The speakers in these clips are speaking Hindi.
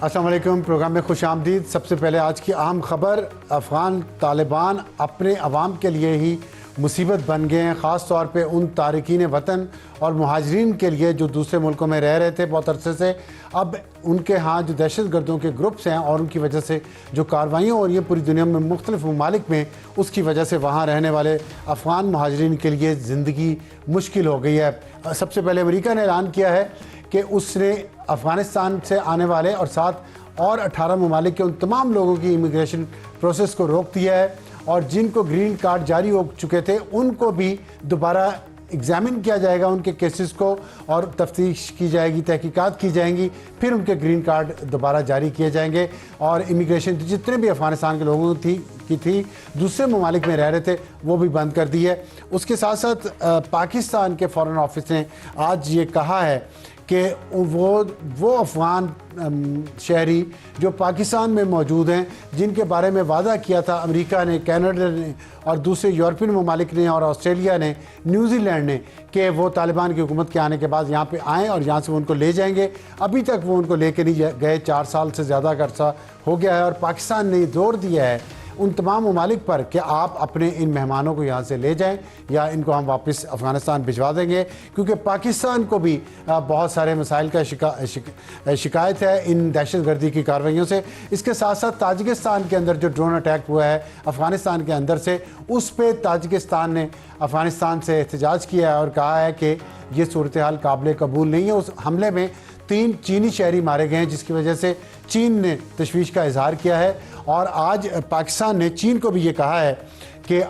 अस्सलाम वालेकुम। प्रोग्राम में खुश आमदीद। सबसे पहले आज की अहम खबर, अफ़गान तालिबान अपने अवाम के लिए ही मुसीबत बन गए हैं, ख़ास तौर पे उन तारकीन वतन और मुहाजिरीन के लिए जो दूसरे मुल्कों में रह रहे थे बहुत अरसे से। अब उनके यहाँ जो दहशत गर्दों के ग्रुप्स हैं और उनकी वजह से जो कार्रवाइयाँ हो रही हैं पूरी दुनिया में मुख्तलिफ ममालिक में, उसकी वजह से वहाँ रहने वाले अफ़गान मुहाजिरीन के लिए ज़िंदगी मुश्किल हो गई है। सबसे पहले अमेरिका ने ऐलान किया है कि उसने अफ़गानिस्तान से आने वाले और साथ और 18 ममालिक के उन तमाम लोगों की इमिग्रेशन प्रोसेस को रोक दिया है, और जिनको ग्रीन कार्ड जारी हो चुके थे उनको भी दोबारा एग्ज़ामिन किया जाएगा, उनके केसेस को, और तफ्तीश की जाएगी, तहकीकात की जाएंगी, फिर उनके ग्रीन कार्ड दोबारा जारी किए जाएंगे। और इमिग्रेशन जितने भी अफ़गानिस्तान के लोगों की थी दूसरे ममालिक में रह रहे थे वो भी बंद कर दी है। उसके साथ साथ पाकिस्तान के फ़ॉरेन ऑफिस ने आज ये कहा है कि वो अफ़गान शहरी जो पाकिस्तान में मौजूद हैं, जिनके बारे में वादा किया था अमेरिका ने, कनाडा ने और दूसरे यूरोपियन ममालिक ने और ऑस्ट्रेलिया ने, न्यूजीलैंड ने, कि वो तालिबान की हुकूमत के आने के बाद यहाँ पे आएँ और यहाँ से वो उनको ले जाएंगे। अभी तक वो उनको लेके नहीं गए, 4 साल से ज़्यादा का अर्सा हो गया है। और पाकिस्तान ने जोर दिया है उन तमाम ममालिक पर कि आप अपने इन मेहमानों को यहाँ से ले जाएं या इनको हम वापस अफ़गानिस्तान भिजवा देंगे, क्योंकि पाकिस्तान को भी बहुत सारे मसाइल का शिकायत है इन दहशत गर्दी की कार्रवाइयों से। इसके साथ साथ ताजिकिस्तान के अंदर जो ड्रोन अटैक हुआ है अफ़गानिस्तान के अंदर से, उस पर ताजिकिस्तान ने अफ़गानिस्तान से एहतजाज किया है और कहा है कि ये सूरत हाल काबिल कबूल नहीं है। उस हमले में 3 चीनी शहरी मारे गए हैं, जिसकी वजह से चीन ने तशवीश का इजहार किया है। और आज पाकिस्तान ने चीन को भी ये कहा है कि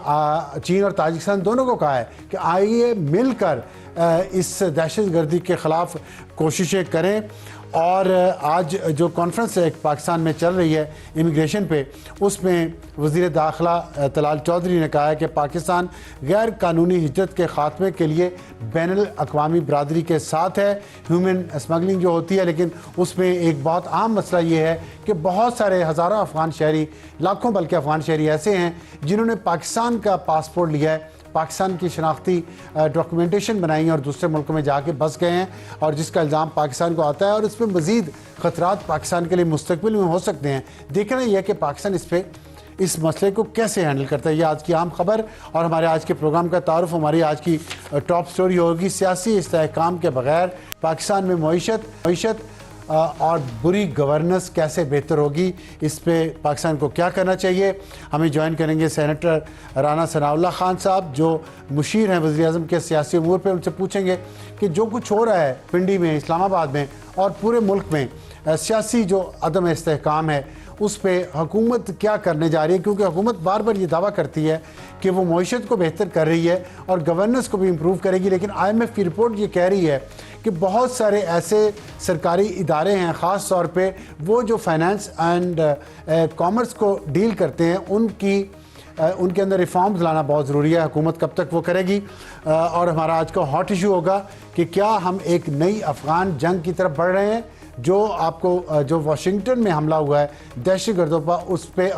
चीन और ताजिकिस्तान दोनों को कहा है कि आइए मिलकर इस दहशत गर्दी के ख़िलाफ़ कोशिशें करें। और आज जो कॉन्फ्रेंस है पाकिस्तान में चल रही है इमिग्रेशन पे, उसमें वज़ीर दाखिला तलाल चौधरी ने कहा है कि पाकिस्तान गैर कानूनी हिजरत के ख़ात्मे के लिए बैनुल अक़वामी बरादरी के साथ है। ह्यूमन स्मगलिंग जो होती है, लेकिन उसमें एक बहुत आम मसला ये है कि बहुत सारे हज़ारों अफ़गान शहरी, लाखों बल्कि अफ़गान शहरी ऐसे हैं जिन्होंने पाकिस्तान का पासपोर्ट लिया है, पाकिस्तान की शनाख्ती डॉक्यूमेंटेशन बनाई है और दूसरे मुल्कों में जाके बस गए हैं, और जिसका इल्ज़ाम पाकिस्तान को आता है। और इसमें मज़ीद ख़तरात पाकिस्तान के लिए मुस्तक़बिल में हो सकते हैं। देखना यह है कि पाकिस्तान इस मसले को कैसे हैंडल करता है। ये आज की आम खबर और हमारे आज के प्रोग्राम का तारुफ। हमारी आज की टॉप स्टोरी होगी, सियासी इस्तेहकाम के बगैर पाकिस्तान में मईशत और बुरी गवर्नेंस कैसे बेहतर होगी, इस पे पाकिस्तान को क्या करना चाहिए। हमें ज्वाइन करेंगे सेनेटर राना सनाउल्लाह खान साहब, जो मुशीर हैं वज़ीर-ए-आज़म के सियासी अमूर पे। उनसे पूछेंगे कि जो कुछ हो रहा है पिंडी में, इस्लामाबाद में और पूरे मुल्क में सियासी जो अदम इस्तेहकाम है, उस पर हुकूमत क्या करने जा रही है, क्योंकि हुकूमत बार बार ये दावा करती है कि वो मईशत को बेहतर कर रही है और गवर्नेंस को भी इम्प्रूव करेगी, लेकिन IMF की रिपोर्ट ये कह रही है कि बहुत सारे ऐसे सरकारी इदारे हैं, ख़ास तौर पे वो जो फाइनेंस एंड कॉमर्स को डील करते हैं, उनके अंदर रिफॉर्म्स लाना बहुत ज़रूरी है। हुकूमत कब तक वो करेगी। और हमारा आज का हॉट इशू होगा कि क्या हम एक नई अफ़गान जंग की तरफ बढ़ रहे हैं। जो वाशिंगटन में हमला हुआ है दहशत गर्दों पर, उस पर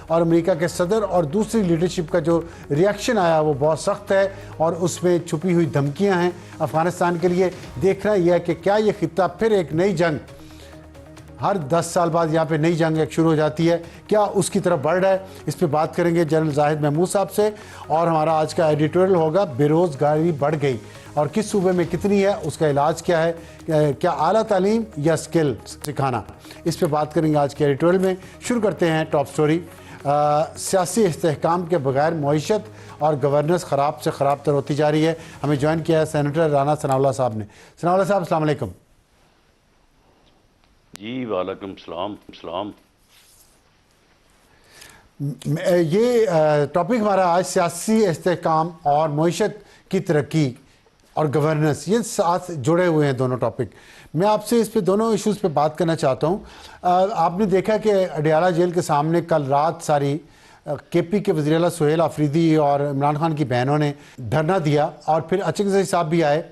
अमेरिका के सदर और दूसरी लीडरशिप का जो रिएक्शन आया वो बहुत सख्त है, और उसमें छुपी हुई धमकियां हैं अफ़गानिस्तान के लिए। देखना यह है कि क्या ये खित्ता फिर एक नई जंग, हर 10 साल बाद यहाँ पे नई जंग एक शुरू हो जाती है, क्या उसकी तरफ बढ़ रहा है। इस पे बात करेंगे जनरल जाहिद महमूद साहब से। और हमारा आज का एडिटोरियल होगा, बेरोज़गारी बढ़ गई और किस सूबे में कितनी है, उसका इलाज क्या है, क्या आला तालीम या स्किल सिखाना, इस पे बात करेंगे आज के एडिटोरियल में। शुरू करते हैं टॉप स्टोरी। सियासी इस्तेहकाम के बगैर मईशत और गवर्नेंस ख़राब से ख़राब तर होती जा रही है। हमें ज्वाइन किया है सेनेटर राना सनाउल्लाह साहब ने। सनाउल्लाह साहब अस्सलाम वालेकुम। जी वालेकुम सलाम। ये टॉपिक हमारा आज सियासी इस्तेहकाम और मईशत की तरक्की और गवर्नेंस, ये साथ जुड़े हुए हैं दोनों टॉपिक। मैं आपसे इस पे दोनों इश्यूज़ पे बात करना चाहता हूँ। आपने देखा कि अडियाला जेल के सामने कल रात सारी KP के वज़ीर आला सुहेल आफरीदी और इमरान खान की बहनों ने धरना दिया, और फिर अचकज़ई साहब भी आए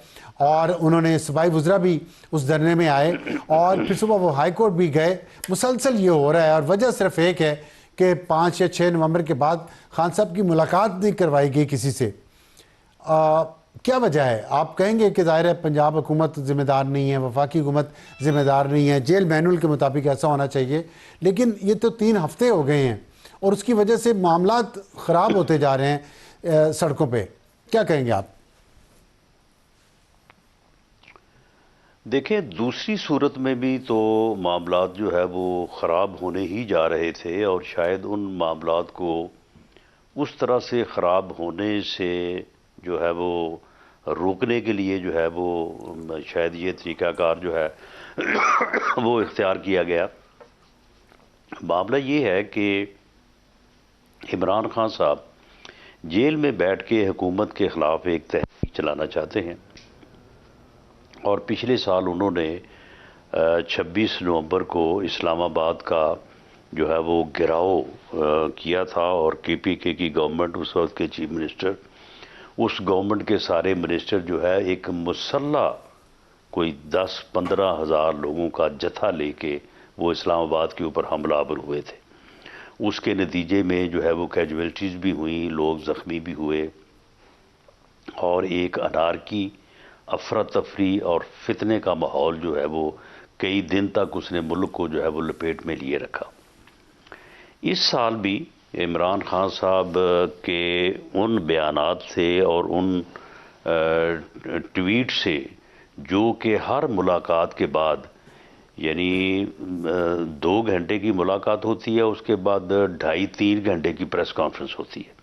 और उन्होंने सूबाई वज़रा भी उस धरने में आए, और फिर सुबह वो हाई कोर्ट भी गए। मुसलसल ये हो रहा है, और वजह सिर्फ एक है कि 5 या 6 नवंबर के बाद खान साहब की मुलाकात नहीं करवाई गई किसी से। क्या वजह है? आप कहेंगे कि ज़ाहिर है पंजाब हुकूमत ज़िम्मेदार नहीं है, वफाकी हुकूमत ज़िम्मेदार नहीं है, जेल मैनुअल के मुताबिक ऐसा होना चाहिए, लेकिन ये तो 3 हफ्ते हो गए हैं और उसकी वजह से मामलात ख़राब होते जा रहे हैं सड़कों पे। क्या कहेंगे आप? देखें, दूसरी सूरत में भी तो मामलात जो है वो ख़राब होने ही जा रहे थे, और शायद उन मामलात को उस तरह से ख़राब होने से जो है वो रोकने के लिए जो है वो शायद ये तरीक़ाकार जो है वो इख्तियार किया गया। मामला ये है कि इमरान खान साहब जेल में बैठ के हुकूमत के ख़िलाफ़ एक तहरीक चलाना चाहते हैं, और पिछले साल उन्होंने 26 नवंबर को इस्लामाबाद का जो है वो घेराव किया था, और KPK की गवर्नमेंट, उस वक्त के चीफ मिनिस्टर, उस गवर्नमेंट के सारे मिनिस्टर जो है एक मुसल्ला कोई 10-15 हज़ार लोगों का जत्था लेके वो इस्लामाबाद के ऊपर हमलावर हुए थे। उसके नतीजे में जो है वो कैजुअल्टीज़ भी हुई, लोग ज़ख्मी भी हुए, और एक अनारकी, अफरा तफरी और फितने का माहौल जो है वो कई दिन तक उसने मुल्क को जो है वो लपेट में लिए रखा। इस साल भी इमरान खान साहब के उन बयानात से और उन ट्वीट से, जो कि हर मुलाकात के बाद, यानी 2 घंटे की मुलाकात होती है, उसके बाद 2.5-3 घंटे की प्रेस कॉन्फ्रेंस होती है।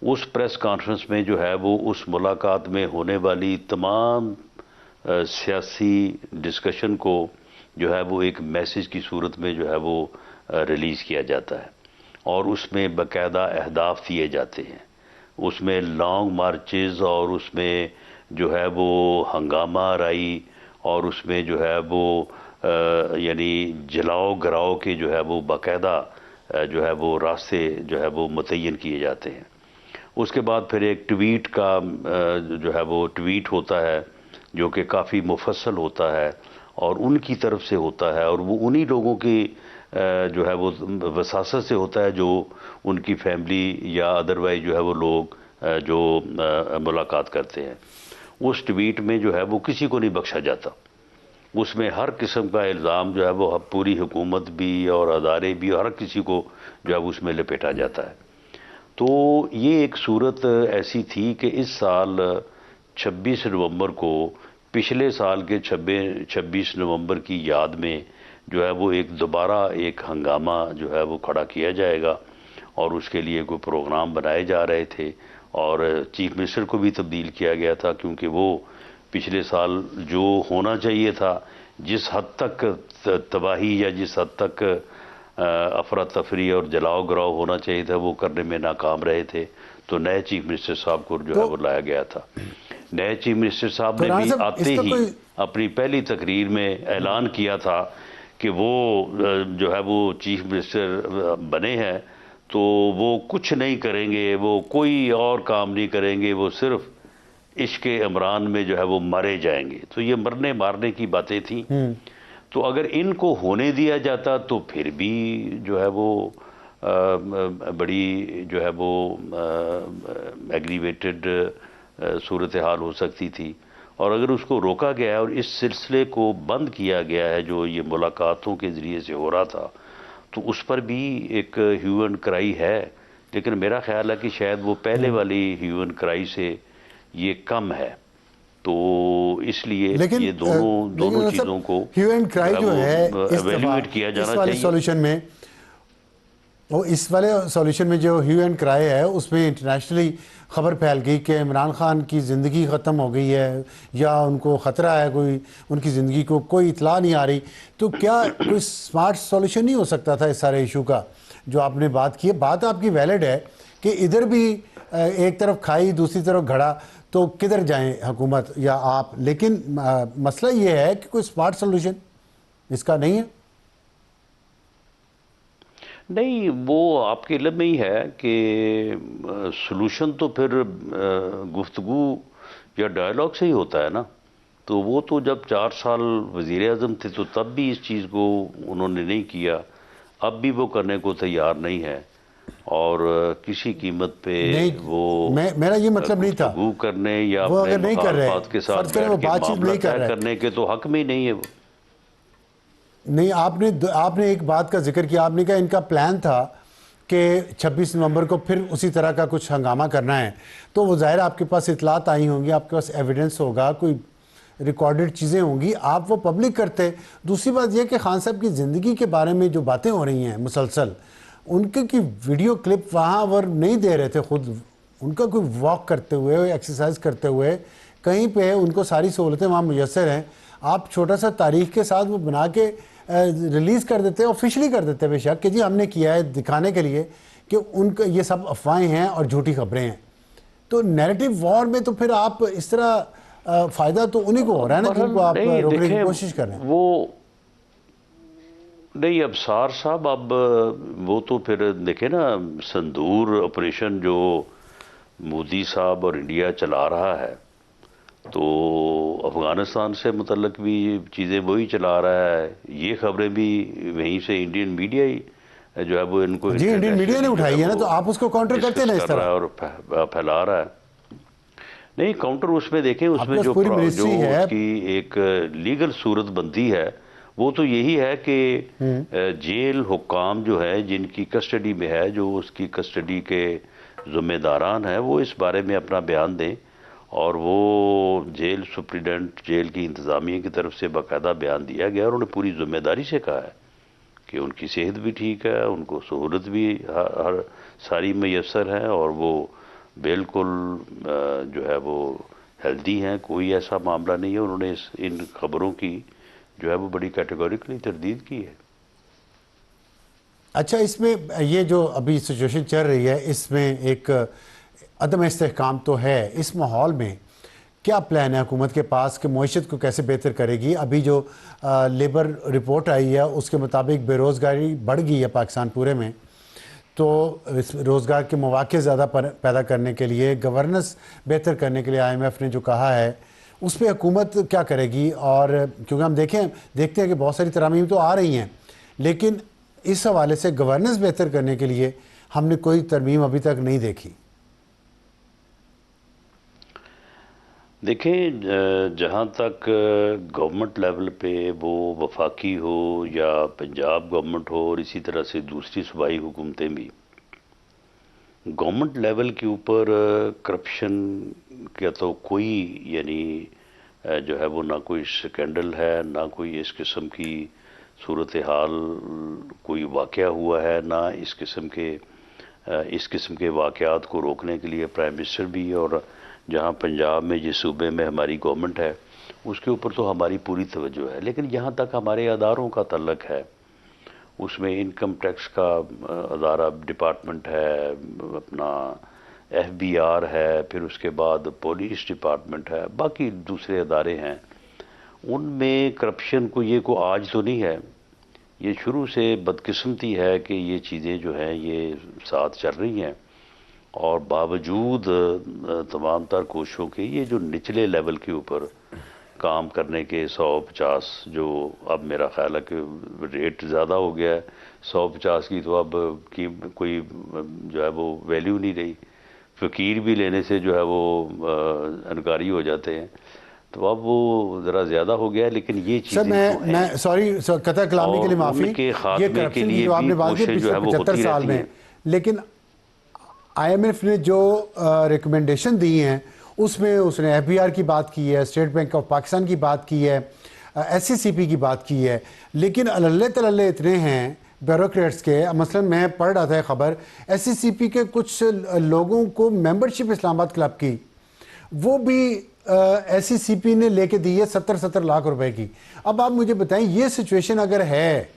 उस प्रेस कॉन्फ्रेंस में जो है वो उस मुलाकात में होने वाली तमाम सियासी डिस्कशन को जो है वो एक मैसेज की सूरत में जो है वो रिलीज़ किया जाता है, और उसमें बाकायदा अहदाफ दिए जाते हैं। उसमें लॉन्ग मार्चेज़, और उसमें जो है वो हंगामा राई, और उसमें जो है वो यानी जलाओ गराओ के जो है वो बाकायदा जो है वो रास्ते जो है वो मुतय्यन किए जाते हैं। उसके बाद फिर एक ट्वीट का जो है वो ट्वीट होता है, जो कि काफ़ी मुफस्सल होता है और उनकी तरफ से होता है, और वो उन्हीं लोगों की जो है वो वसासत से होता है जो उनकी फैमिली या अदरवाइज जो है वो लोग जो मुलाकात करते हैं। उस ट्वीट में जो है वो किसी को नहीं बख्शा जाता। उसमें हर किस्म का इल्ज़ाम जो है वो पूरी हुकूमत भी और अदारे भी, हर किसी को जो है उसमें लपेटा जाता है। तो ये एक सूरत ऐसी थी कि इस साल 26 नवंबर को, पिछले साल के 26 नवंबर की याद में जो है वो एक दोबारा एक हंगामा जो है वो खड़ा किया जाएगा, और उसके लिए कोई प्रोग्राम बनाए जा रहे थे, और चीफ मिनिस्टर को भी तब्दील किया गया था, क्योंकि वो पिछले साल जो होना चाहिए था, जिस हद तक तबाही या जिस हद तक अफरा तफरी और जलाओ गराव होना चाहिए था, वो करने में नाकाम रहे थे। तो नए चीफ मिनिस्टर साहब को जो है वो लाया गया था। नए चीफ मिनिस्टर साहब ने भी आते ही अपनी पहली तकरीर में ऐलान किया था कि वो जो है वो चीफ मिनिस्टर बने हैं, तो वो कुछ नहीं करेंगे, वो कोई और काम नहीं करेंगे, वो सिर्फ इश्क इमरान में जो है वो मारे जाएंगे। तो ये मरने मारने की बातें थी। तो अगर इनको होने दिया जाता तो फिर भी जो है वो बड़ी जो है वो एग्रीवेटेड सूरत हाल हो सकती थी, और अगर उसको रोका गया है और इस सिलसिले को बंद किया गया है जो ये मुलाकातों के ज़रिए से हो रहा था, तो उस पर भी एक ह्यू एंड क्राई है। लेकिन मेरा ख्याल है कि शायद वो पहले वाली ह्यू एंड क्राई से ये कम है, तो इसलिए ये दोनों चीज़ों को ह्यू एंड क्राई जो है एवेल्युएट किया जाना चाहिए। सॉल्यूशन में इस वाले सॉल्यूशन में जो ह्यू एंड क्राई है, उसमें इंटरनेशनली खबर फैल गई कि इमरान खान की ज़िंदगी ख़त्म हो गई है या उनको ख़तरा है, कोई उनकी ज़िंदगी को कोई इतला नहीं आ रही। तो क्या कोई स्मार्ट सॉल्यूशन नहीं हो सकता था इस सारे इशू का जो आपने बात की है? बात आपकी वैलिड है कि इधर भी एक तरफ खाई दूसरी तरफ घड़ा, तो किधर जाएं हुकूमत या आप, लेकिन मसला ये है कि कोई स्मार्ट सॉल्यूशन इसका नहीं है। नहीं, वो आपके इल्म में ही है कि सॉल्यूशन तो फिर गुफ्तगू या डायलॉग से ही होता है ना। तो वो तो जब 4 साल वज़ीर आज़म थे तो तब भी इस चीज़ को उन्होंने नहीं किया, अब भी वो करने को तैयार नहीं है। और किसी कीमत पे नहीं, वो मेरा ये मतलब नहीं था। गुफ्तगू करने या वो अपने अगर नहीं कर रहे, मुखालफात के साथ फर्ज करें वो बैठ के बातचीत मामला नहीं कर तय रहे, करने के तो हक में ही नहीं है वो। नहीं, आपने एक बात का जिक्र किया, आपने कहा इनका प्लान था कि 26 नवंबर को फिर उसी तरह का कुछ हंगामा करना है। तो वो ज़ाहिर आपके पास इतलात आई होंगी, आपके पास एविडेंस होगा, कोई रिकॉर्डेड चीज़ें होंगी, आप वो पब्लिक करते। दूसरी बात यह कि खान साहब की ज़िंदगी के बारे में जो बातें हो रही हैं मुसलसल, उनके की वीडियो क्लिप वहाँ वो नहीं दे रहे थे खुद, उनका कोई वॉक करते हुए, एक्सरसाइज करते हुए कहीं पे उनको सारी सहूलतें वहाँ मुयसर हैं। आप छोटा सा तारीख के साथ वो बना के रिलीज़ कर देते, ऑफिशियली कर देते बेशक कि जी हमने किया है, दिखाने के लिए कि उनका ये सब अफवाहें हैं और झूठी खबरें हैं। तो नैरेटिव वॉर में तो फिर आप इस तरह फ़ायदा तो उन्हीं को हो रहा है ना जिनको बहरहाल आप नहीं, रोकने की देखें कोशिश कर रहे हैं। वो नहीं, अब सार साहब अब वो तो फिर देखे ना, संदूर ऑपरेशन जो मोदी साहब और इंडिया चला रहा है, तो अफगानिस्तान से मुतल्लक भी चीज़ें वही चला रहा है। ये खबरें भी वहीं से इंडियन मीडिया ही जो है वो इनको जी, इंडियन मीडिया ने इंटरनेशनली जो है उठाई है ना, वो तो आप उसको काउंटर करते डिस्कस ना इस कर रहा तरह। है और फैला रहा है। नहीं, काउंटर उसमें देखें, आपके उसमें पास जो पूरी जो मिनिस्ट्री है। उसकी एक लीगल सूरत बनती है वो तो यही है कि जेल हुक्काम जो है जिनकी कस्टडी में है, जो उसकी कस्टडी के ज़िम्मेदारान हैं, वो इस बारे में अपना बयान दें। और वो जेल सुप्रिटेंडेंट, जेल की इंतज़ामिया की तरफ से बाकायदा बयान दिया गया और उन्होंने पूरी जिम्मेदारी से कहा है कि उनकी सेहत भी ठीक है, उनको सहूलत भी हर सारी मैसर है और वो बिल्कुल जो है वो हेल्दी हैं, कोई ऐसा मामला नहीं है। उन्होंने इन खबरों की जो है वो बड़ी कैटेगोरिकली तरदीद की है। अच्छा, इसमें ये जो अभी सिचुएशन चल रही है, इसमें एक अदम इस्तेहकाम तो है। इस माहौल में क्या प्लान है हुकूमत के पास कि मईशत को कैसे बेहतर करेगी? अभी जो लेबर रिपोर्ट आई है उसके मुताबिक बेरोज़गारी बढ़ गई है पाकिस्तान पूरे में। तो इस रोज़गार के मौके ज़्यादा पैदा करने के लिए, गवर्नेंस बेहतर करने के लिए IMF ने जो कहा है, उस पर हुकूमत क्या करेगी? और क्योंकि हम देखते हैं कि बहुत सारी तरमीम तो आ रही हैं, लेकिन इस हवाले से गवर्नेंस बेहतर करने के लिए हमने कोई तरमीम अभी तक नहीं देखी। देखें, जहाँ तक गवर्नमेंट लेवल पे वो वफाकी हो या पंजाब गवर्नमेंट हो और इसी तरह से दूसरी सूबाई हुकूमतें भी, गवर्नमेंट लेवल के ऊपर करप्शन का तो कोई यानी जो है वो ना कोई स्कैंडल है, ना कोई इस किस्म की सूरत हाल कोई वाक़या हुआ है, ना इस किस्म के वाक़यात को रोकने के लिए प्राइम मिनिस्टर भी, और जहाँ पंजाब में जिस सूबे में हमारी गवर्नमेंट है उसके ऊपर तो हमारी पूरी तवज्जो है। लेकिन जहाँ तक हमारे अदारों का तल्लक है, उसमें इनकम टैक्स का अदारा डिपार्टमेंट है, अपना FBR है, फिर उसके बाद पुलिस डिपार्टमेंट है, बाकी दूसरे अदारे हैं, उनमें करप्शन को ये को आज तो नहीं है, ये शुरू से बदकिस्मती है कि ये चीज़ें जो हैं ये साथ चल रही हैं। और बावजूद तमाम तर कोशिशों के ये जो निचले लेवल के ऊपर काम करने के 150, जो अब मेरा ख्याल है कि रेट ज़्यादा हो गया है, 150 की तो अब की कोई जो है वो वैल्यू नहीं रही। फ़कीर भी लेने से जो है वो इनकारी हो जाते हैं, तो अब वो ज़रा ज़्यादा हो गया है। लेकिन ये चीज़ें सर, मैं सॉरी कतई कलामी के लिए माफ़ी, उनके ये खात्मे के करप्शन की लिए जो भी आपने बात की कोशिश जो है पिछले वो 75 होती साल रहती में, है। लेकिन IMF ने जो रिकमेंडेशन दी हैं उसमें उसने FBR की बात की है, स्टेट बैंक ऑफ पाकिस्तान की बात की है, SCCP की बात की है, लेकिन अल्ले तल्ले इतने हैं ब्यूरोक्रेट्स के। मसलन मैं पढ़ रहा था खबर, SCCP के कुछ लोगों को मेंबरशिप इस्लामाबाद क्लब की वो भी SCCP ने लेके दी है 70-70 लाख रुपए की। अब आप मुझे बताएं, ये सिचुएशन अगर है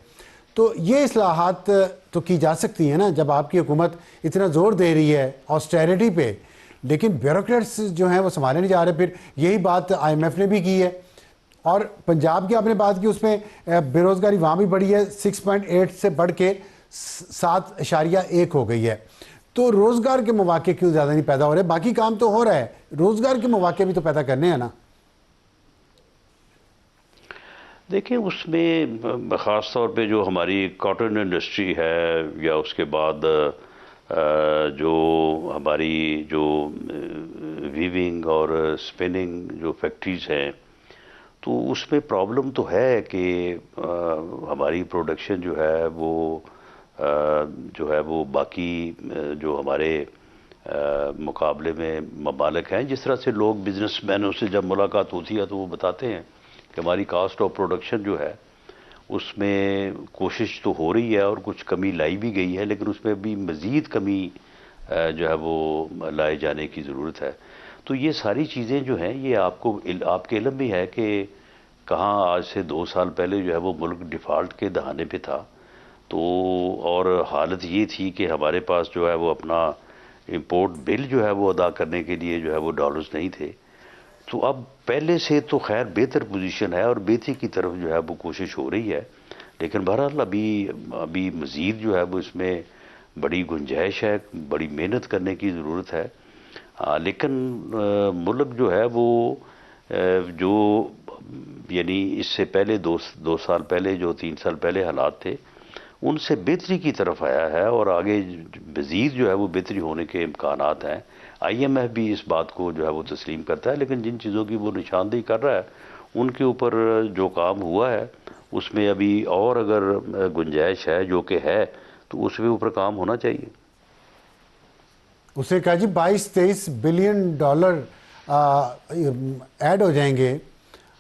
तो ये इस्लाहात तो की जा सकती है ना, जब आपकी हुकूमत इतना जोर दे रही है ऑस्टेरिटी पे, लेकिन ब्यूरोक्रेट्स जो हैं वो संभाले नहीं जा रहे। फिर यही बात IMF ने भी की है। और पंजाब की आपने बात की, उसमें बेरोज़गारी वहाँ भी बढ़ी है, 6.8 से बढ़ के 7.1 हो गई है। तो रोज़गार के मौके क्यों ज़्यादा नहीं पैदा हो रहे? बाकी काम तो हो रहा है, रोज़गार के मौके भी तो पैदा करने हैं ना। देखिए, उसमें ख़ास तौर पे जो हमारी कॉटन इंडस्ट्री है, या उसके बाद जो हमारी जो वीविंग और स्पिनिंग जो फैक्ट्रीज हैं, तो उसमें प्रॉब्लम तो है कि हमारी प्रोडक्शन जो है वो बाकी जो हमारे मुकाबले में ममालिक हैं, जिस तरह से लोग बिजनेसमैनों से जब मुलाकात होती है तो वो बताते हैं कि हमारी कास्ट ऑफ प्रोडक्शन जो है उसमें कोशिश तो हो रही है और कुछ कमी लाई भी गई है, लेकिन उसमें भी मज़ीद कमी जो है वो लाए जाने की ज़रूरत है। तो ये सारी चीज़ें जो हैं ये आपके इल्म में है कि कहाँ आज से 2 साल पहले जो है वो मुल्क डिफ़ॉल्ट के दहाने पे था, तो और हालत ये थी कि हमारे पास जो है वो अपना इंपोर्ट बिल जो है वो अदा करने के लिए जो है वो डॉलर्स नहीं थे। तो अब पहले से तो खैर बेहतर पोजीशन है और बेहतरी की तरफ जो है वो कोशिश हो रही है, लेकिन बहरहाल अभी मज़ीद जो है वो इसमें बड़ी गुंजाइश है, बड़ी मेहनत करने की ज़रूरत है। लेकिन मुल्क जो है वो जो यानी इससे पहले दो साल पहले जो 3 साल पहले हालात थे उनसे बेहतरी की तरफ आया है और आगे मज़ीद जो है वो बेहतरी होने के इम्कानात हैं। IMF भी इस बात को जो है वो तस्लीम करता है, लेकिन जिन चीज़ों की वो निशानदेही कर रहा है उनके ऊपर जो काम हुआ है उसमें अभी और अगर गुंजाइश है जो कि है तो उसके ऊपर काम होना चाहिए। उसे कहा जी 22-23 बिलियन डॉलर ऐड हो जाएंगे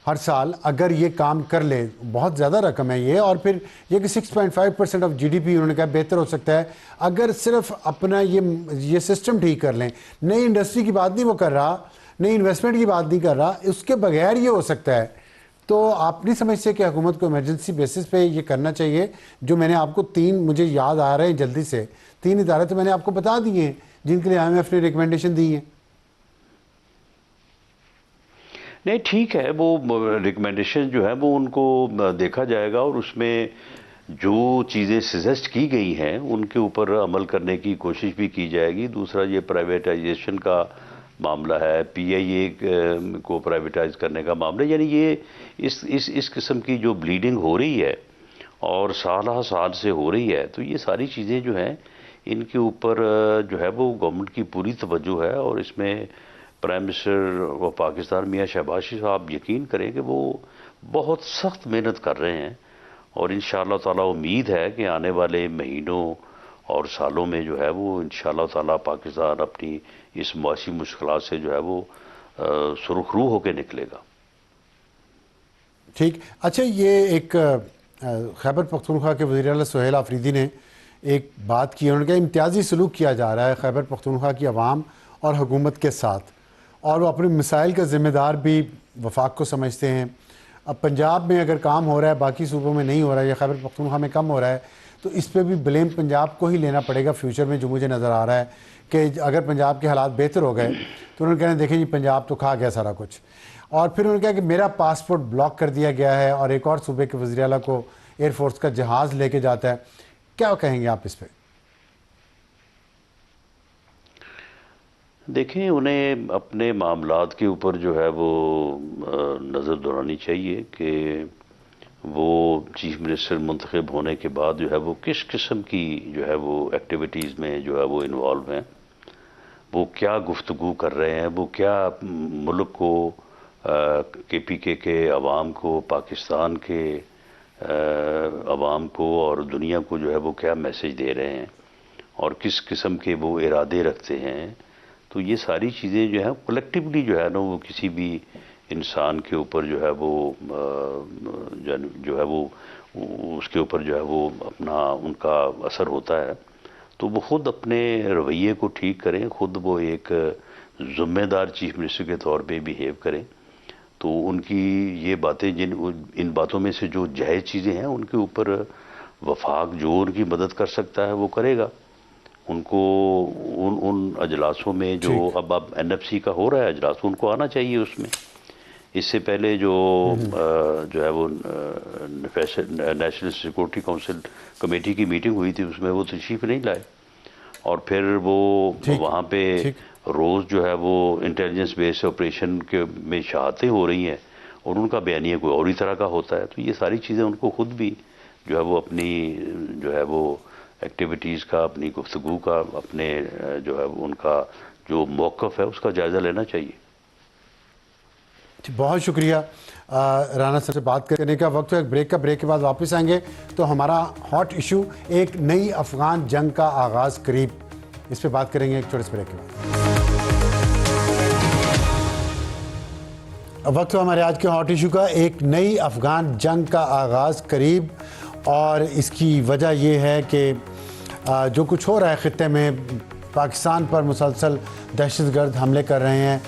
हर साल अगर ये काम कर ले। बहुत ज़्यादा रकम है ये। और फिर ये कि 6.5% ऑफ GDP उन्होंने कहा बेहतर हो सकता है अगर सिर्फ अपना ये सिस्टम ठीक कर लें। नई इंडस्ट्री की बात नहीं वो कर रहा, नई इन्वेस्टमेंट की बात नहीं कर रहा, उसके बगैर ये हो सकता है। तो आप नहीं समझते कि हुकूमत को इमरजेंसी बेसिस पे ये करना चाहिए? जो मैंने आपको 3 मुझे याद आ रहे हैं जल्दी से 3 इदारे तो मैंने आपको बता दिए हैं जिनके लिए IMF ने रिकमेंडेशन दी है। नहीं ठीक है, वो रिकमेंडेशन जो है वो उनको देखा जाएगा और उसमें जो चीज़ें सजेस्ट की गई हैं उनके ऊपर अमल करने की कोशिश भी की जाएगी। दूसरा ये प्राइवेटाइजेशन का मामला है, PIA को प्राइवेटाइज करने का मामला, यानी ये इस किस्म की जो ब्लीडिंग हो रही है और साल से हो रही है, तो ये सारी चीज़ें जो हैं इनके ऊपर जो है वो गवर्नमेंट की पूरी तवज्जो है। और इसमें प्राइम मिनिस्टर ऑफ पाकिस्तान मियां शहबाज शरीफ साहब यकीन करें कि वो बहुत सख्त मेहनत कर रहे हैं और इंशाअल्लाह ताला उम्मीद है कि आने वाले महीनों और सालों में जो है वो इंशाअल्लाह ताला पाकिस्तान अपनी इस मुआशी मुश्किलात से जो है वो सुरखरू होकर निकलेगा। ठीक। अच्छा, ये एक खैबर पख्तूनख्वा के वज़ीर आला सुहेल आफरीदी ने एक बात की। उन्होंने कहा इम्तियाजी सलूक किया जा रहा है खैबर पख्तूनख्वा की आवाम और हुकूमत के साथ और वो अपने मिसाइल का ज़िम्मेदार भी वफाक को समझते हैं। अब पंजाब में अगर काम हो रहा है बाकी सूबों में नहीं हो रहा है या खैबर पख्तूनख्वा में कम हो रहा है तो इस पर भी ब्लेम पंजाब को ही लेना पड़ेगा फ्यूचर में, जो मुझे नज़र आ रहा है कि अगर पंजाब के हालात बेहतर हो गए तो उन्होंने कहना देखें जी पंजाब तो खा गया सारा कुछ। और फिर उन्होंने कहा कि मेरा पासपोर्ट ब्लॉक कर दिया गया है और एक और सूबे के वज़ीर आला को एयरफोर्स का जहाज़ लेके जाता है। क्या कहेंगे आप इस पर? देखें, उन्हें अपने मामलात के ऊपर जो है वो नज़र दौड़ानी चाहिए कि वो चीफ मिनिस्टर मुंतखब होने के बाद जो है वो किस किस्म की जो है वो एक्टिविटीज़ में जो है वो इन्वॉल्व हैं, वो क्या गुफ्तगू कर रहे हैं, वो क्या मुल्क को KPK के अवाम को, पाकिस्तान के अवाम को और दुनिया को जो है वो क्या मैसेज दे रहे हैं और किस किस्म के वो इरादे रखते हैं। तो ये सारी चीज़ें जो है कलेक्टिवली जो है ना वो किसी भी इंसान के ऊपर जो है वो उसके ऊपर जो है वो अपना उनका असर होता है। तो वो खुद अपने रवैये को ठीक करें, खुद वो एक ज़िम्मेदार चीफ मिनिस्टर के तौर पे बिहेव करें। तो उनकी ये बातें इन बातों में से जो जायज़ चीज़ें हैं उनके ऊपर वफाक जो उनकी मदद कर सकता है वो करेगा। उनको उन अजलासों में जो अब NFC का हो रहा है अजलास, उनको आना चाहिए उसमें। इससे पहले जो है वो नेशनल सिक्योरिटी काउंसिल कमेटी की मीटिंग हुई थी उसमें वो तशरीफ नहीं लाए और फिर वो वहाँ पे रोज़ जो है वो इंटेलिजेंस बेस्ड ऑपरेशन के में शहादतें हो रही हैं और उनका बयानिया कोई और ही तरह का होता है। तो ये सारी चीज़ें उनको खुद भी जो है वो अपनी जो है वो एक्टिविटीज़ का, अपनी गुफ्तगू का, अपने जो है उनका जो मौक़िफ़ है उसका जायज़ा लेना चाहिए। बहुत शुक्रिया राना साहब से बात करने का। वक्त है एक ब्रेक का, ब्रेक के बाद वापस आएंगे तो हमारा हॉट इशू एक नई अफगान जंग का आगाज़ करीब, इस पर बात करेंगे एक छोटे से ब्रेक के बाद। वक्त है हमारे आज के हॉट इशू का एक नई अफगान जंग का आगाज़ करीब, और इसकी वजह यह है कि जो कुछ हो रहा है ख़ित्ते में, पाकिस्तान पर मुसलसल दहशतगर्द हमले कर रहे हैं।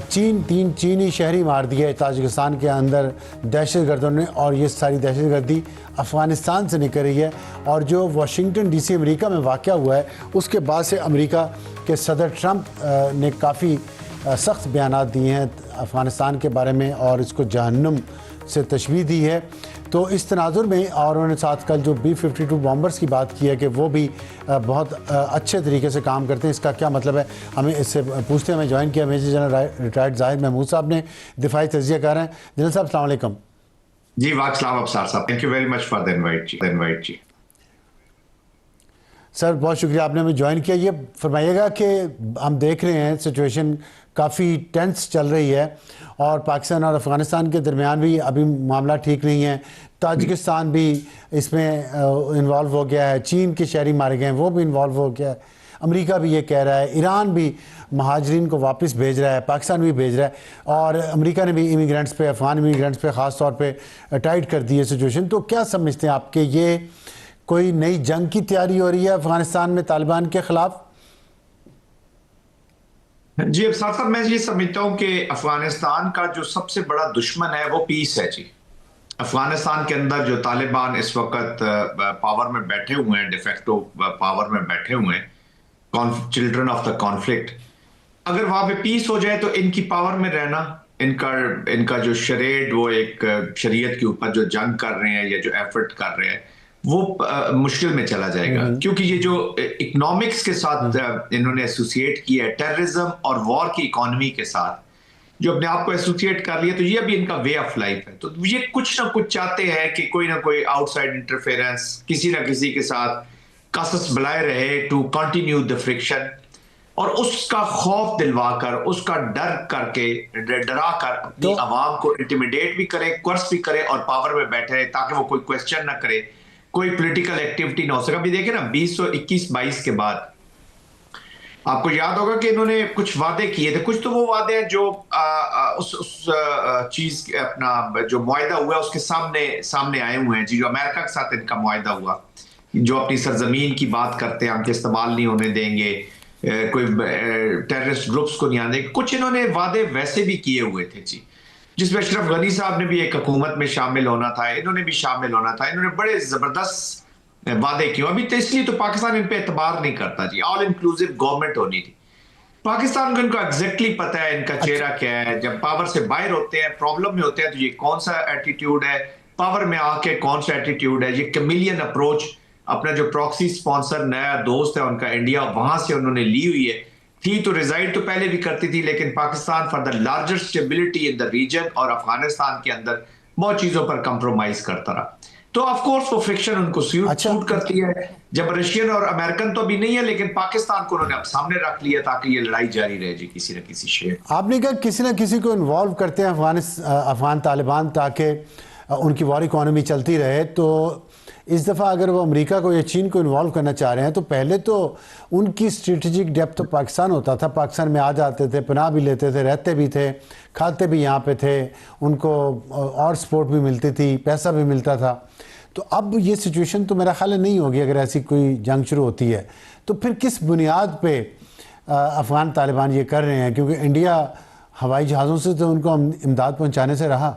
तीन चीनी शहरी मार दिए ताजिकिस्तान के अंदर दहशतगर्दों ने, और ये सारी दहशतगर्दी अफ़गानिस्तान से निकल रही है। और जो वाशिंगटन डीसी अमेरिका में वाक़या हुआ है उसके बाद से अमेरिका के सदर ट्रंप ने काफ़ी सख्त बयानात दिए हैं अफ़गानिस्तान के बारे में और इसको जहन्नुम से तशबीह दी है। तो इस तनाजुर में, और उन्होंने साथ कल जो B-52 बॉम्बर्स की बात की है कि वो भी बहुत अच्छे तरीके से काम करते हैं, इसका क्या मतलब है हमें इससे पूछते हैं। हमें ज्वाइन किया major general retired Zahid Mahmood sahab ने, दिफाई तजिया कर रहे हैं। जनरल साहब अस्सलाम वालेकुम। जी वालेकुम Afsar sahab, thank you very much for the invite जी। सर बहुत शुक्रिया आपने हमें ज्वाइन किया। ये फरमाइएगा कि हम देख रहे हैं सिचुएशन काफ़ी टेंस चल रही है और पाकिस्तान और अफ़गानिस्तान के दरमियान भी अभी मामला ठीक नहीं है। ताजिकिस्तान भी इसमें इन्वॉल्व हो गया है, चीन के शहरी मारे गए हैं वो भी इन्वॉल्व हो गया है, अमेरिका भी ये कह रहा है, ईरान भी महाजरीन को वापस भेज रहा है, पाकिस्तान भी भेज रहा है, और अमेरिका ने भी इमिग्रेंट्स पे, अफ़गान इमिग्रेंट्स पे ख़ास तौर पे टाइट कर दी है सिचुएशन। तो क्या समझते हैं आप कि ये कोई नई जंग की तैयारी हो रही है अफ़गानिस्तान में तालिबान के ख़िलाफ़? जी अब साथ साथ मैं ये समझता हूँ कि अफगानिस्तान का जो सबसे बड़ा दुश्मन है वो पीस है जी। अफगानिस्तान के अंदर जो तालिबान इस वक्त पावर में बैठे हुए हैं, डिफेक्टो पावर में बैठे हुए हैं, चिल्ड्रन ऑफ द कॉन्फ्लिक्ट, अगर वहां पे पीस हो जाए तो इनकी पावर में रहना, इनका जो शरेड, वो एक शरीयत के ऊपर जो जंग कर रहे हैं या जो एफर्ट कर रहे हैं वो मुश्किल में चला जाएगा। क्योंकि ये जो इकोनॉमिक्स के साथ इन्होंने एसोसिएट किया है, टेररिज्म और वॉर की इकोनॉमी के साथ जो अपने आप को एसोसिएट कर लिया, तो ये भी इनका वे ऑफ लाइफ है। तो ये कुछ ना कुछ चाहते हैं कि कोई ना कोई आउटसाइड इंटरफेरेंस किसी ना किसी के साथ कसस बुलाए रहे टू कंटिन्यू द फ्रिक्शन, और उसका खौफ दिलवाकर, उसका डर करके, डरा कर अपनी आवाम को इंटिमिडेट भी करे, कर्स भी करे और पावर में बैठे ताकि वो कोई क्वेश्चन ना करे, कोई पॉलिटिकल एक्टिविटी ना हो सके। अभी देखिए ना 2021-22 के बाद आपको याद होगा कि इन्होंने कुछ वादे किए थे, कुछ तो वो वादे हैं जो उस चीज अपना जो मुआहदा हुआ उसके सामने आए हुए हैं जी। जो अमेरिका के साथ इनका मुआहदा हुआ, जो अपनी सरजमीन की बात करते हैं, हम के इस्तेमाल नहीं होने देंगे, कोई टेररिस्ट ग्रुप्स को नहीं आने देंगे, कुछ इन्होंने वादे वैसे भी किए हुए थे जी, जिसमें अशरफ गनी साहब ने भी एक हुकूमत में शामिल होना था, इन्होंने भी शामिल होना था। इन्होंने बड़े जबरदस्त वादे किए। अभी तो इसलिए तो पाकिस्तान इन पे एतबार नहीं करता जी। ऑल इंक्लूसिव गवर्नमेंट होनी थी पाकिस्तान को, इनको एग्जैक्टली पता है इनका चेहरा क्या है। जब पावर से बाहर होते हैं, प्रॉब्लम में होते हैं, तो ये कौन सा एटीट्यूड है, पावर में आके कौन सा एटीट्यूड है। ये कैमिलियन अप्रोच, अपना जो प्रॉक्सी स्पॉन्सर नया दोस्त है उनका इंडिया, वहां से उन्होंने ली हुई है। थी तो रिजाइड तो पहले भी करती थी, लेकिन Pakistan for the larger stability in the region और अफगानिस्तान के अंदर बहुत चीजों पर कंप्रोमाइज करता रहा। तो ऑफ कोर्स वो फ्रिक्शन उनको सूट करती है। जब रशियन और अमेरिकन तो अभी नहीं है, लेकिन पाकिस्तान को उन्होंने अब सामने रख लिया ताकि ये लड़ाई जारी रहे जी किसी न किसी शेर। आपने कहा किसी न किसी को इन्वॉल्व करते हैं अफगान तालिबान ताकि उनकी वॉर इकोनॉमी चलती रहे। तो इस दफ़ा अगर वो अमेरिका को या चीन को इन्वॉल्व करना चाह रहे हैं तो पहले तो उनकी स्ट्रेटजिक डेप्थ तो पाकिस्तान होता था, पाकिस्तान में आ जाते थे, पनाह भी लेते थे, रहते भी थे, खाते भी यहाँ पे थे, उनको और सपोर्ट भी मिलती थी, पैसा भी मिलता था। तो अब ये सिचुएशन तो मेरा ख्याल नहीं होगी अगर ऐसी कोई जंग शुरू होती है। तो फिर किस बुनियाद पे अफ़गान तालिबान ये कर रहे हैं? क्योंकि इंडिया हवाई जहाज़ों से तो उनको इमदाद पहुँचाने से रहा।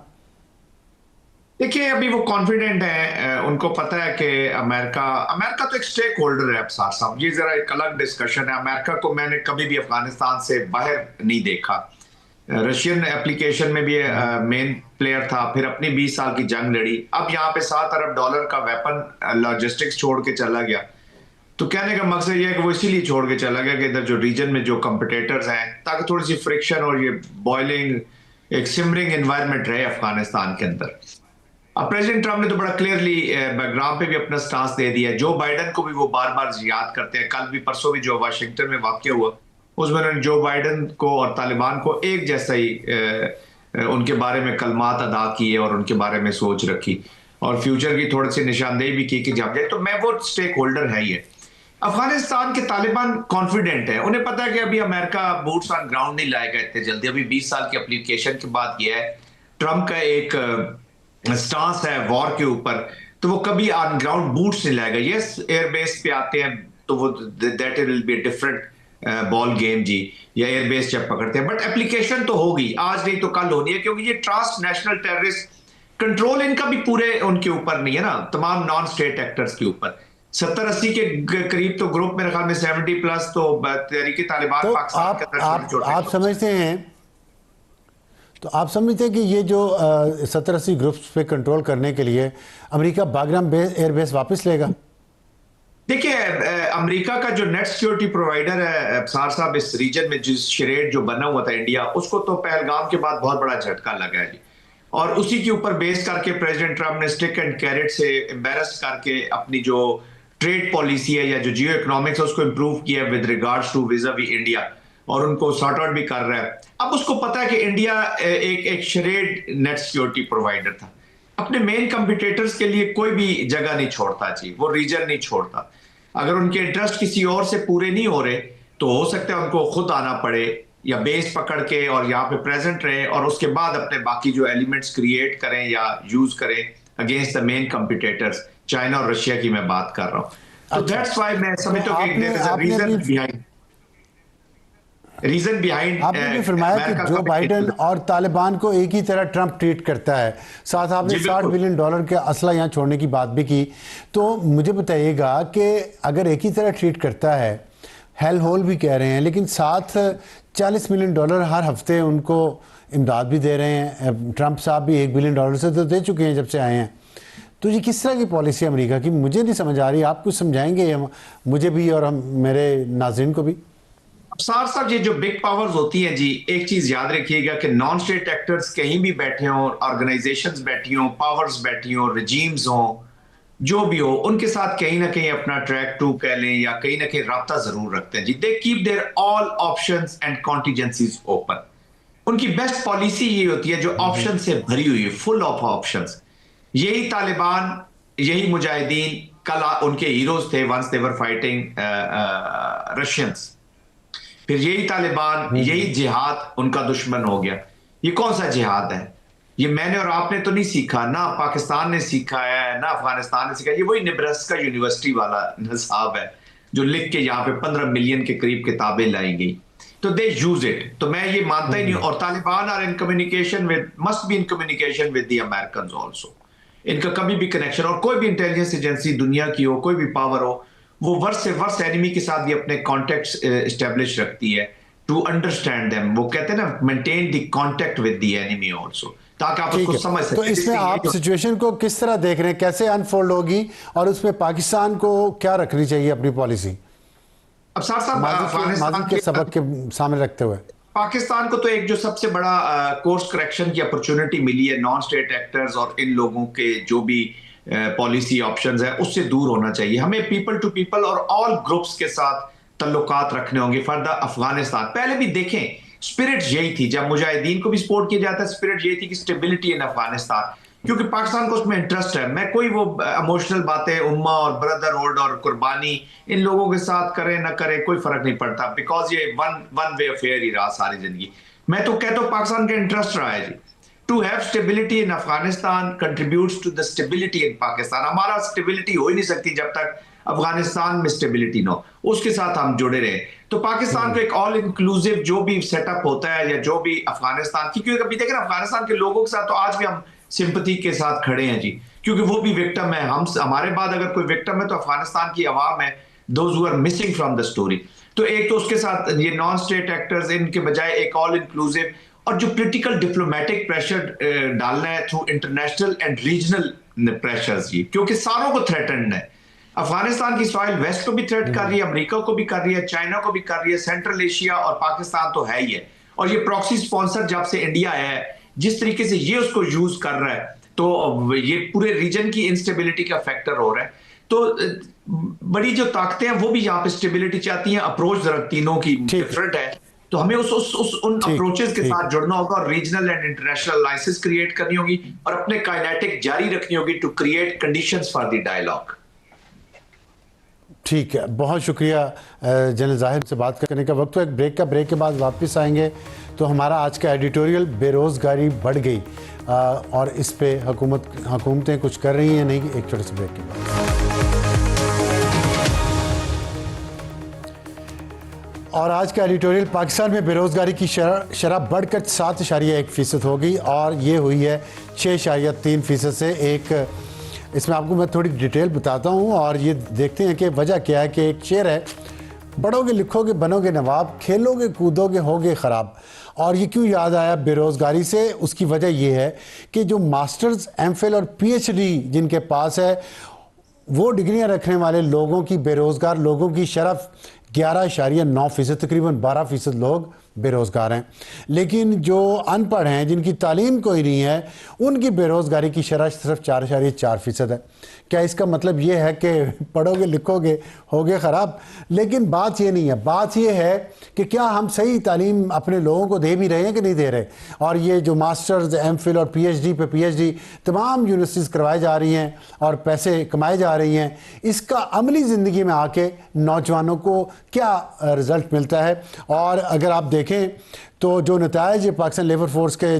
देखिए अभी वो कॉन्फिडेंट है, उनको पता है कि अमेरिका तो एक स्टेक होल्डर है। अब साहब ये जरा एक अलग डिस्कशन है। अमेरिका को मैंने कभी भी अफगानिस्तान से बाहर नहीं देखा। रशियन एप्लीकेशन में भी मेन प्लेयर था, फिर अपनी 20 साल की जंग लड़ी, अब यहाँ पे $7 अरब का वेपन लॉजिस्टिक्स छोड़ के चला गया। तो कहने का मकसद ये है कि वो इसीलिए छोड़ के चला गया कि इधर जो रीजन में जो कंपिटेटर्स हैं, ताकि थोड़ी सी फ्रिक्शन और ये बॉइलिंग, एक सिमरिंग एनवायरनमेंट रहे अफगानिस्तान के अंदर। अब प्रेसिडेंट ट्रंप ने तो बड़ा क्लियरली बैकग्राउंड पे भी अपना स्टांस दे दिया है। जो बाइडन को भी वो बार बार याद करते हैं। कल भी परसों भी जो वाशिंगटन में वाकया हुआ उसमें उन्होंने जो बाइडन को और तालिबान को एक जैसा ही उनके बारे में कलमात अदा किए और उनके बारे में सोच रखी और फ्यूचर की थोड़ी सी निशानदेही भी की कि जब जाए। तो मैं वो स्टेक होल्डर है ही है। अफगानिस्तान के तालिबान कॉन्फिडेंट है, उन्हें पता है कि अभी अमेरिका बूट्स ऑन ग्राउंड नहीं लाएगा इतने जल्दी। अभी 20 साल की एप्लीकेशन के बाद यह है ट्रंप का एक स्टांस है वॉर के ऊपर, तो वो कभी ऑन ग्राउंड बूट्स नहीं लाएगा। यस एयरबेस पे आते हैं तो वो that will be different ball game जी, या एयरबेस जब पकड़ते हैं, बट एप्लीकेशन तो होगी, आज नहीं तो कल होनी है, क्योंकि ये ट्रांसनेशनल टेररिस्ट कंट्रोल इनका भी पूरे उनके ऊपर नहीं है ना, तमाम नॉन स्टेट एक्टर्स के ऊपर। 70-80 के करीब तो ग्रुप मेरे ख्याल में 70+ तो तहरीक तालिबान तो पाकिस्तान के अंदर छोटे-छोटे आप समझते हैं, तो आप समझते हैं कि ये जो 70-80 ग्रुप्स पे कंट्रोल करने के लिए अमेरिका बागराम एयरबेस वापस लेगा? देखिए अमेरिका का जो नेट सिक्योरिटी प्रोवाइडर है अफसार साहब, इस रीजन में जिस शरेड जो बना हुआ था इंडिया, उसको तो पहलगाम के बाद बहुत बड़ा झटका लगा है जी, और उसी के ऊपर बेस करके प्रेसिडेंट ट्रंप ने स्टिक एंड कैरेट से एम्बेरस करके अपनी जो ट्रेड पॉलिसी है या जो जियो इकोनॉमिक्स है उसको इंप्रूव किया with regards to visa vis India, और उनको सॉर्ट आउट भी कर रहा है। अब उसको पता है कि इंडिया एक शरेड नेट सिक्योरिटी प्रोवाइडर था, अपने मेन कंपिटिटर्स के लिए कोई भी जगह नहीं छोड़ता जी, वो रीजन नहीं छोड़ता। अगर उनके इंटरेस्ट किसी और से पूरे नहीं हो रहे तो हो सकता है उनको खुद आना पड़े या बेस पकड़ के और यहाँ पे प्रेजेंट रहे, और उसके बाद अपने बाकी जो एलिमेंट्स क्रिएट करें या यूज करें against the main competitors, China और रशिया की मैं बात कर रहा हूँ। तो दैट्स व्हाई मैं समझता हूँ कि रीजन बिहाइंड आपने भी फरमाया कि जो बाइडन और तालिबान को एक ही तरह ट्रंप ट्रीट करता है, साथ आपने $60 बिलियन के असला यहाँ छोड़ने की बात भी की। तो मुझे बताइएगा कि अगर एक ही तरह ट्रीट करता है, हेल होल भी कह रहे हैं, लेकिन साथ $40 मिलियन हर हफ्ते उनको इमदाद भी दे रहे हैं। ट्रंप साहब भी $1 बिलियन से तो दे चुके हैं जब से आए हैं। तो ये किस तरह की पॉलिसी है अमेरिका की, मुझे नहीं समझ आ रही। आप कुछ समझाएंगे मुझे भी और हम मेरे नाज़रीन को भी? साहब ये जो बिग पावर्स होती हैं जी, एक चीज याद रखिएगा कि नॉन स्टेट एक्टर्स कहीं भी बैठे हों, ऑर्गेनाइजेशंस बैठी हों, पावर्स बैठी हों, रिजीम्स हों, जो भी हो, उनके साथ कहीं ना कहीं अपना ट्रैक टू कह लें या कहीं ना कहीं राब्ता जरूर रखते हैं जी। They keep their all options and contingencies open. उनकी बेस्ट पॉलिसी ये होती है जो ऑप्शन से भरी हुई है, फुल ऑफ ऑप्शंस। यही तालिबान, यही मुजाहिदीन कल उनके हीरोज थे once they were fighting Russians, फिर यही तालिबान, यही जिहाद उनका दुश्मन हो गया। ये कौन सा जिहाद है? ये मैंने और आपने तो नहीं सीखा, ना पाकिस्तान ने सीखा है ना अफगानिस्तान ने सीखा, ये वही नेब्रास्का यूनिवर्सिटी वाला हिसाब है जो लिख के यहाँ पे 15 मिलियन के करीब किताबें लाई गई। तो दे यूज इट। तो मैं ये मानता ही नहीं। और Taliban are in communication with, must be in communication with the American also. इनका कभी भी कनेक्शन, और कोई भी इंटेलिजेंस एजेंसी दुनिया की हो, कोई भी पावर हो, वो वर्स्ट से वर्स्ट एनिमी के साथ भी अपने कॉन्टेक्ट एस्टेब्लिश रखती है टू अंडरस्टैंड देम। वो कहते हैं ना, maintain the contact with the enemy also, ताकि आप उसको समझ सकें। तो इसमें आप सिचुएशन को किस तरह देख रहे हैं, कैसे अनफोल्ड होगी, और उसमें पाकिस्तान को क्या रखनी चाहिए अपनी पॉलिसी? अब साहब के सबक के सामने रखते हुए पाकिस्तान को तो एक जो सबसे बड़ा कोर्स करेक्शन की अपॉर्चुनिटी मिली है, नॉन स्टेट एक्टर्स और इन लोगों के जो भी पॉलिसी ऑप्शंस है उससे दूर होना चाहिए। हमें पीपल टू पीपल और ऑल ग्रुप्स के साथ तल्लुकात रखने होंगे फॉर द अफगानिस्तान। पहले भी देखें स्पिरिट यही थी, जब मुजाहिदीन को भी सपोर्ट किया जाता है, स्पिरिट यही थी कि स्टेबिलिटी इन अफगानिस्तान, क्योंकि पाकिस्तान को उसमें इंटरेस्ट है। मैं कोई वो इमोशनल बातें उम्मा और ब्रदरहुड और कुर्बानी इन लोगों के साथ करें ना करें कोई फर्क नहीं पड़ता, बिकॉज ये वन वे अफेयर ही रहा सारी जिंदगी। मैं तो कहता हूँ पाकिस्तान का इंटरेस्ट रहा है जी to have stability in Afghanistan contributes to the stability in Pakistan. हमारा स्टेबिलिटी हो ही नहीं सकती जब तक अफगानिस्तान में स्टेबिलिटी ना हो, उसके साथ हम जुड़े रहे। तो पाकिस्तान को एक ऑल इंक्लूसिव जो भी सेटअप होता है या जो भी अफगानिस्तान की, क्योंकि अभी देखें अफगानिस्तान के लोगों के साथ तो आज भी हम सिंपैथी के साथ खड़े हैं जी, क्योंकि वो भी विक्टिम है। हम हमारे बाद अगर कोई विक्टिम है तो अफगानिस्तान की आवाम है, those who are missing from the story. तो एक तो उसके साथ ये नॉन स्टेट एक्टर्स, इनके बजाय एक ऑल इंक्लूसिव और जो पोलिटिकल डिप्लोमेटिक प्रेशर डालना है through international and regional pressures जी, क्योंकि सारों को थ्रेटन्ड है। अफगानिस्तान की सॉइल वेस्ट को भी थ्रेट कर रही है, अमेरिका को भी कर रही है, चाइना को भी कर रही है, सेंट्रल एशिया और पाकिस्तान तो है ही है। और ये प्रॉक्सी स्पॉन्सर जब से इंडिया है, जिस तरीके से ये उसको यूज कर रहा है, तो ये पूरे रीजन की इंस्टेबिलिटी का फैक्टर हो रहा है। तो बड़ी जो ताकतें हैं वो भी यहाँ पे स्टेबिलिटी चाहती हैं। अप्रोच जरा तीनों की डिफरेंट है, तो हमें उन अप्रोचेस के साथ जुड़ना होगा और regional and international alliances create करनी होगी और अपने काइनेटिक जारी रखनी होगी to create conditions for the dialogue. ठीक है, बहुत शुक्रिया जनरल ज़ाहिर से बात करने का वक्त। तो एक ब्रेक के बाद वापस आएंगे तो हमारा आज का एडिटोरियल बेरोज़गारी बढ़ गई और इस पे हुकूमतें कुछ कर रही हैं नहीं। एक छोटे से ब्रेक के बाद और आज का एडिटोरियल, पाकिस्तान में बेरोज़गारी की शरह बढ़कर 7.1% हो गई और ये हुई है 6.3% से। एक इसमें आपको मैं थोड़ी डिटेल बताता हूँ और ये देखते हैं कि वजह क्या है। कि एक शेर है, पढ़ोगे लिखोगे बनोगे नवाब, खेलोगे कूदोगे होगे ख़राब। और ये क्यों याद आया बेरोज़गारी से? उसकी वजह ये है कि जो मास्टर्स, एमफिल और पीएचडी जिनके पास है, वो डिग्रियां रखने वाले लोगों की, बेरोज़गार लोगों की शरह 11.9%, तकरीबन 12% लोग बेरोज़गार हैं। लेकिन जो अनपढ़ हैं, जिनकी तालीम कोई नहीं है, उनकी बेरोज़गारी की शरह सिर्फ 4.4% है। क्या इसका मतलब ये है कि पढ़ोगे लिखोगे होगे ख़राब? लेकिन बात ये नहीं है। बात ये है कि क्या हम सही तालीम अपने लोगों को दे भी रहे हैं कि नहीं दे रहे। और ये जो मास्टर्स, एमफिल और पीएचडी पे पीएचडी तमाम यूनिवर्सिटीज़ करवाई जा रही हैं और पैसे कमाए जा रही हैं, इसका अमली ज़िंदगी में आके नौजवानों को क्या रिज़ल्ट मिलता है? और अगर आप देखें तो जो नताइज पाकिस्तान लेबर फोर्स के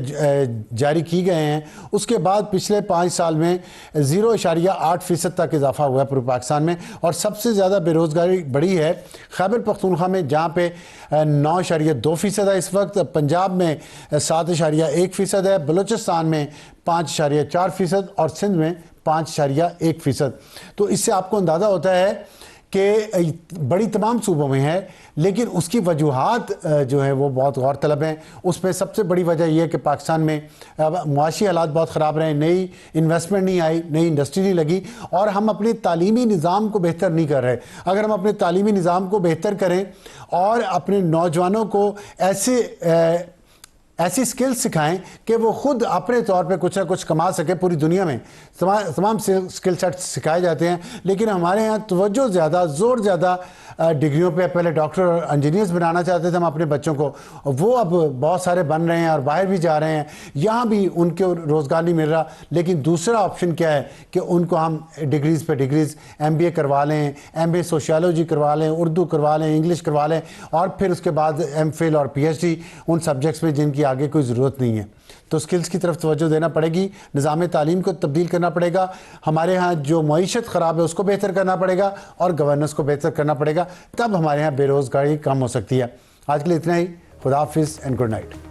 जारी की गए हैं, उसके बाद पिछले 5 साल में 0.8% तक इजाफा हुआ है पूरे पाकिस्तान में। और सबसे ज़्यादा बेरोज़गारी बढ़ी है खैबर पख्तूनख्वा में, जहाँ पे 9.2% है इस वक्त, पंजाब में 7.1% है, बलूचिस्तान में 5.4% और सिंध में 5.1%। तो इससे आपको अंदाज़ा होता है कि बड़ी तमाम सूबों में है, लेकिन उसकी वजूहात जो है वो बहुत गौर तलब हैं। उसमें सबसे बड़ी वजह यह है कि पाकिस्तान में मुआशी हालात बहुत ख़राब रहे, नई इन्वेस्टमेंट नहीं आई, नई इंडस्ट्री नहीं लगी और हम अपने तालीमी निज़ाम को बेहतर नहीं कर रहे। अगर हम अपने तालीमी निज़ाम को बेहतर करें और अपने नौजवानों को ऐसी स्किल्स सिखाएं कि वो खुद अपने तौर पे कुछ ना कुछ कमा सके। पूरी दुनिया में तमाम स्किल सेट सिखाए जाते हैं, लेकिन हमारे यहाँ तवज्जो ज़्यादा, ज़ोर ज़्यादा डिग्रियों पे। पहले डॉक्टर और इंजीनियर्स बनाना चाहते थे हम अपने बच्चों को, वो अब बहुत सारे बन रहे हैं और बाहर भी जा रहे हैं, यहाँ भी उनको रोज़गार नहीं मिल रहा। लेकिन दूसरा ऑप्शन क्या है कि उनको हम डिग्रीज़ पे डिग्रीज़, MBA करवा लें, MA सोशियोलॉजी करवा लें, उर्दू करवा लें, इंग्लिश करवा लें और फिर उसके बाद MPhil और PhD उन सब्जेक्ट्स में जिनकी आगे कोई ज़रूरत नहीं है। तो स्किल्स की तरफ तवज्जो देना पड़ेगी, निज़ाम तालीम को तब्दील करना पड़ेगा, हमारे यहाँ जो मईशत ख़राब है उसको बेहतर करना पड़ेगा और गवर्नेंस को बेहतर करना पड़ेगा, तब हमारे यहाँ बेरोज़गारी कम हो सकती है। आज के लिए इतना ही। खुदा हाफिज़ एंड गुड नाइट।